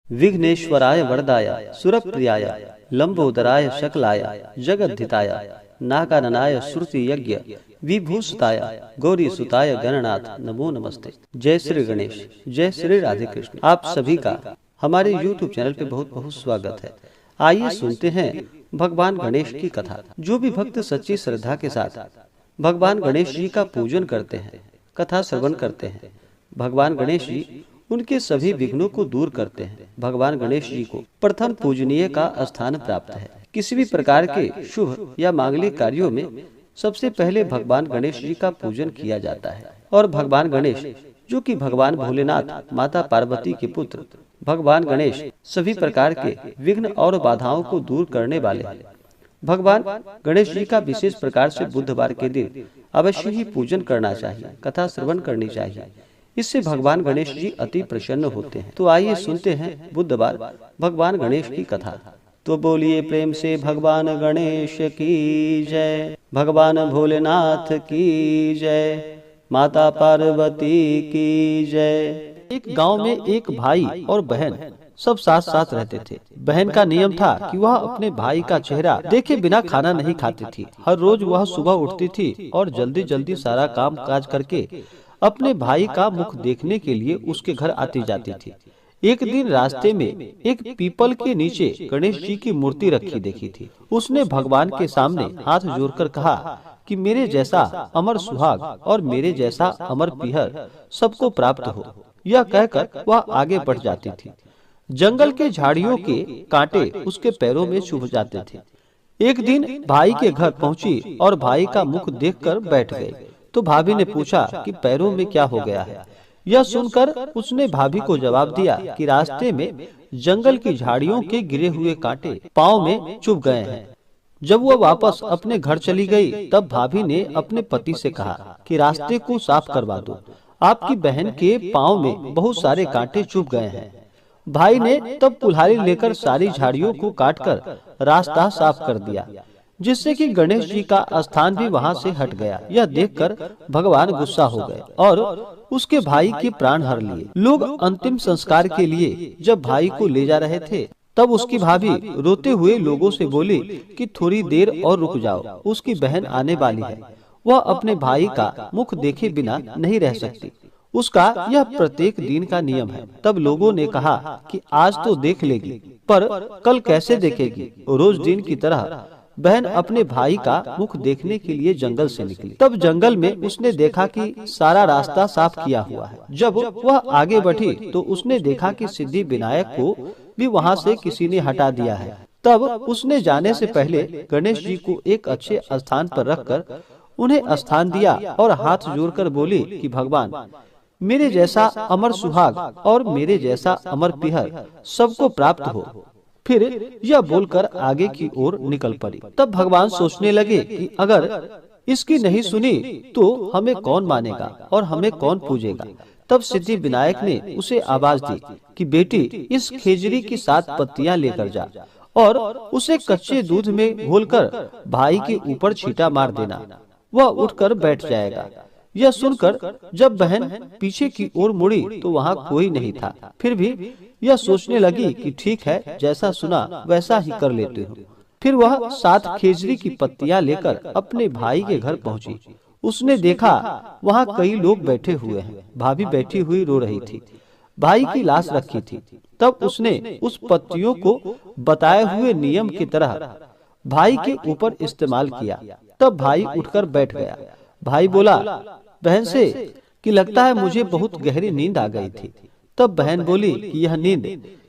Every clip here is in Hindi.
विघ्नेश्वराय वरदाय सुरप्रियाय लंबोदराय शकलाय जगद्धिताय नागाननाय श्रुति यज्ञ विभूषिताय गौरी सुताय गणनाथ नमो नमस्ते। जय श्री गणेश, जय श्री राधे कृष्ण। आप सभी का हमारे YouTube चैनल पे बहुत बहुत स्वागत है। आइए सुनते हैं भगवान गणेश की कथा। जो भी भक्त सच्ची श्रद्धा के साथ भगवान गणेश जी का पूजन करते हैं, कथा श्रवण करते हैं, भगवान गणेश जी उनके सभी विघ्नों को दूर करते हैं। भगवान गणेश जी को प्रथम पूजनीय का स्थान प्राप्त है। किसी भी प्रकार के शुभ या मांगलिक कार्यों में सबसे पहले भगवान गणेश जी का पूजन किया जाता है। और भगवान गणेश जो कि भगवान भोलेनाथ माता पार्वती के पुत्र भगवान गणेश सभी प्रकार के विघ्न और बाधाओं को दूर करने वाले हैं। भगवान गणेश जी का विशेष प्रकार से बुधवार के दिन अवश्य ही पूजन करना चाहिए, कथा श्रवण करनी चाहिए। इससे भगवान गणेश जी अति प्रसन्न होते हैं। तो आइए सुनते हैं बुधवार भगवान गणेश की कथा। तो बोलिए प्रेम से भगवान गणेश की जय, भगवान भोलेनाथ की जय, माता पार्वती की जय। एक गांव में एक भाई और बहन सब साथ साथ रहते थे। बहन का नियम था कि वह अपने भाई का चेहरा देखे बिना खाना नहीं खाती थी। हर रोज वह सुबह उठती थी और जल्दी जल्दी सारा काम काज करके अपने भाई का मुख देखने के लिए उसके घर आती जाती थी। एक दिन रास्ते में एक पीपल के नीचे गणेश जी की मूर्ति रखी देखी थी। उसने भगवान के सामने हाथ जोड़कर कहा कि मेरे जैसा अमर सुहाग और मेरे जैसा अमर पीहर सबको प्राप्त हो। यह कहकर वह आगे बढ़ जाती थी। जंगल के झाड़ियों के कांटे उसके पैरों में चुभ जाते थे। एक दिन भाई के घर पहुंची और भाई का मुख देखकर बैठ गई। तो भाभी ने पूछा कि पैरों में क्या हो गया है। यह सुनकर उसने भाभी को जवाब दिया कि रास्ते में जंगल की झाड़ियों के गिरे हुए कांटे पाँव में चुभ गए हैं। जब वह वापस अपने घर चली गई, तब भाभी ने अपने पति से कहा कि रास्ते को साफ करवा दो, आपकी बहन के पाँव में बहुत सारे कांटे चुभ गए हैं। भाई ने तब कुल्हाड़ी लेकर सारी झाड़ियों को काटकर रास्ता साफ कर दिया, जिससे कि गणेश जी का स्थान भी वहां से हट गया। यह देखकर भगवान गुस्सा हो गए और उसके भाई के प्राण हर लिए। लोग अंतिम संस्कार के लिए जब भाई को ले जा रहे थे, तब उसकी भाभी रोते हुए लोगों से बोली कि थोड़ी देर और रुक जाओ, उसकी बहन आने वाली है। वह अपने भाई का मुख देखे बिना नहीं रह सकती। उसका यह प्रत्येक दिन का नियम है। तब लोगों ने कहा कि आज तो देख लेगी, पर कल कैसे देखेगी। रोज दिन की तरह बहन अपने भाई का मुख देखने के लिए जंगल से निकली। तब जंगल में उसने देखा कि सारा रास्ता साफ किया हुआ है। जब वह आगे बढ़ी तो उसने देखा कि सिद्धि विनायक को भी वहां से किसी ने हटा दिया है। तब उसने जाने से पहले गणेश जी को एक अच्छे स्थान पर रखकर उन्हें स्थान दिया और हाथ जोड़कर बोली कि भगवान, मेरे जैसा अमर सुहाग और मेरे जैसा अमर पीहर सबको प्राप्त हो। फिर यह बोलकर आगे की ओर निकल पड़ी। तब भगवान सोचने लगे कि अगर इसकी नहीं सुनी तो हमें कौन मानेगा और हमें कौन पूजेगा। तब सिद्धि विनायक ने उसे आवाज दी कि बेटी, इस खेजड़ी की 7 पत्तियां लेकर जा और उसे कच्चे दूध में घोलकर भाई के ऊपर छींटा मार देना, वह उठकर बैठ जाएगा। यह सुनकर जब बहन पीछे की ओर मुड़ी तो वहाँ कोई नहीं था। फिर भी यह सोचने लगी कि ठीक है, जैसा सुना वैसा ही कर लेती हूँ। फिर वह 7 खेजड़ी की पत्तियां लेकर अपने भाई के घर पहुंची। उसने देखा वहाँ कई लोग बैठे हुए हैं। भाभी बैठी हुई रो रही थी, भाई की लाश रखी थी। तब उसने उस पत्तियों को बताए हुए नियम की तरह भाई के ऊपर इस्तेमाल किया। तब भाई उठकर बैठ गया। भाई बोला बहन से कि लगता है मुझे बहुत गहरी नींद आ गई थी। तब बहन बोली कि यह नींद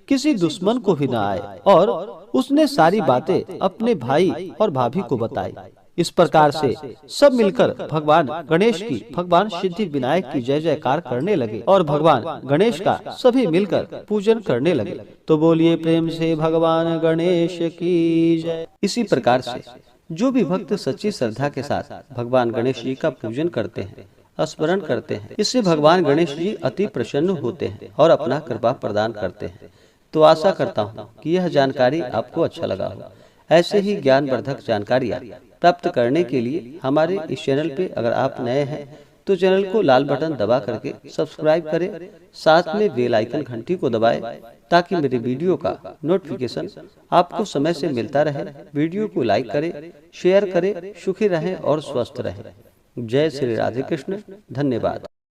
किसी दुश्मन को भी न आए, और उसने सारी बातें अपने भाई और भाभी को बताई। इस प्रकार से सब मिलकर भगवान गणेश की, भगवान सिद्धि विनायक की जय जयकार करने लगे और भगवान गणेश का सभी मिलकर पूजन करने लगे। तो बोलिए प्रेम से भगवान गणेश की जय। इसी प्रकार से जो भी भक्त सच्ची श्रद्धा के साथ भगवान गणेश जी का पूजन करते हैं, स्मरण करते हैं, इससे भगवान गणेश जी अति प्रसन्न होते हैं और अपना कृपा प्रदान करते हैं। तो आशा करता हूँ कि यह जानकारी आपको अच्छा लगा हो। ऐसे ही ज्ञानवर्धक जानकारियाँ प्राप्त करने के लिए हमारे इस चैनल पे अगर आप नए हैं तो चैनल को लाल बटन दबा करके सब्सक्राइब करें, साथ में बेल आइकन घंटी को दबाएं ताकि मेरे वीडियो का नोटिफिकेशन आपको समय से मिलता रहे। वीडियो को लाइक करें, शेयर करें। सुखी रहें और स्वस्थ रहें। जय श्री राधे कृष्ण। धन्यवाद।